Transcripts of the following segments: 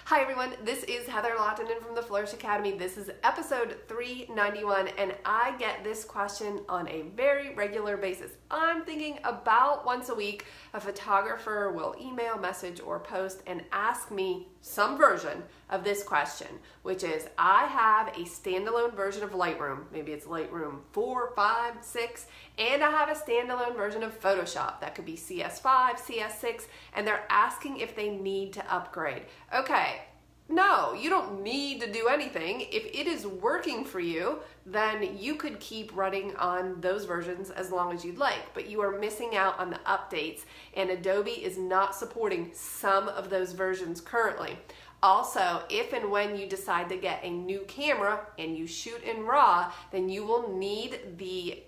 Hi everyone, this is Heather Lottinen from the Flourish Academy. This is episode 391 and I get this question on a very regular basis. I'm thinking about once a week a photographer will email, message, or post and ask me some version of this question, which is I have a standalone version of Lightroom, maybe it's Lightroom 4, 5, 6, and I have a standalone version of Photoshop, that could be CS5, CS6, and they're asking if they need to upgrade. Okay, no, you don't need to do anything. If it is working for you, then you could keep running on those versions as long as you'd like, but you are missing out on the updates, and Adobe is not supporting some of those versions currently. Also, if and when you decide to get a new camera and you shoot in RAW, then you will need the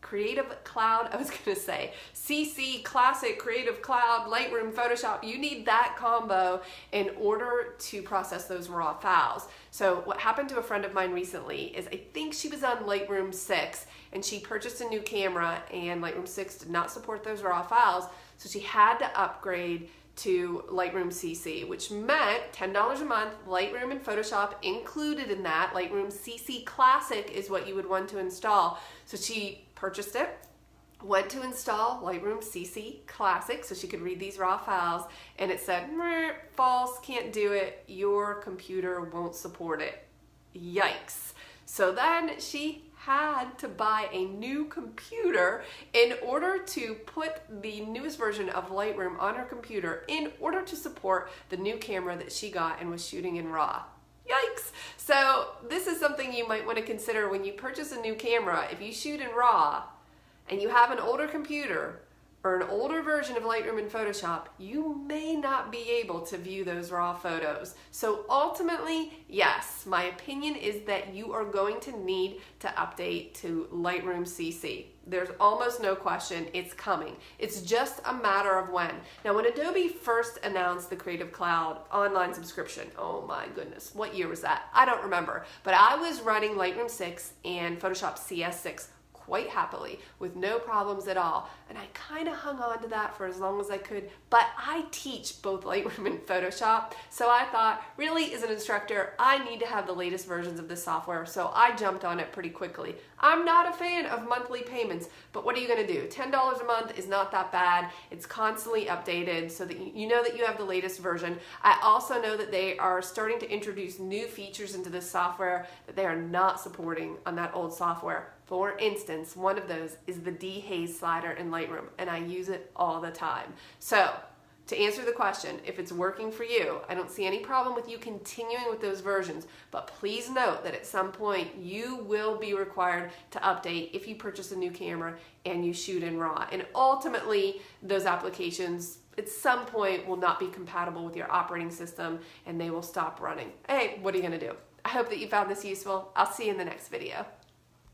Creative Cloud, CC Classic Creative Cloud, Lightroom, Photoshop. You need that combo in order to process those raw files. So what happened to a friend of mine recently is I think she was on Lightroom 6 and she purchased a new camera and Lightroom 6 did not support those raw files, so she had to upgrade to Lightroom CC, which meant $10 a month, Lightroom and Photoshop included in that. Lightroom CC Classic is what you would want to install. So she purchased it, went to install Lightroom CC Classic so she could read these raw files, and it said, false, can't do it, your computer won't support it. Yikes. So then she had to buy a new computer in order to put the newest version of Lightroom on her computer in order to support the new camera that she got and was shooting in RAW. Yikes! So this is something you might want to consider when you purchase a new camera. If you shoot in RAW and you have an older computer or an older version of Lightroom and Photoshop, you may not be able to view those raw photos. So ultimately, yes, my opinion is that you are going to need to update to Lightroom CC. There's almost no question, it's coming. It's just a matter of when. Now, when Adobe first announced the Creative Cloud online subscription, oh my goodness, what year was that? I don't remember, but I was running Lightroom 6 and Photoshop CS6 quite happily with no problems at all, and I kind of hung on to that for as long as I could, but I teach both Lightroom and Photoshop, so I thought, really, as an instructor, I need to have the latest versions of this software, so I jumped on it pretty quickly. I'm not a fan of monthly payments, but what are you going to do? $10 a month is not that bad. It's constantly updated so that you know that you have the latest version. I also know that they are starting to introduce new features into this software that they are not supporting on that old software. For instance, one of those is the dehaze slider in Lightroom, and I use it all the time. So, to answer the question, if it's working for you, I don't see any problem with you continuing with those versions, but please note that at some point you will be required to update if you purchase a new camera and you shoot in RAW. And ultimately, those applications at some point will not be compatible with your operating system and they will stop running. Hey, what are you going to do? I hope that you found this useful. I'll see you in the next video.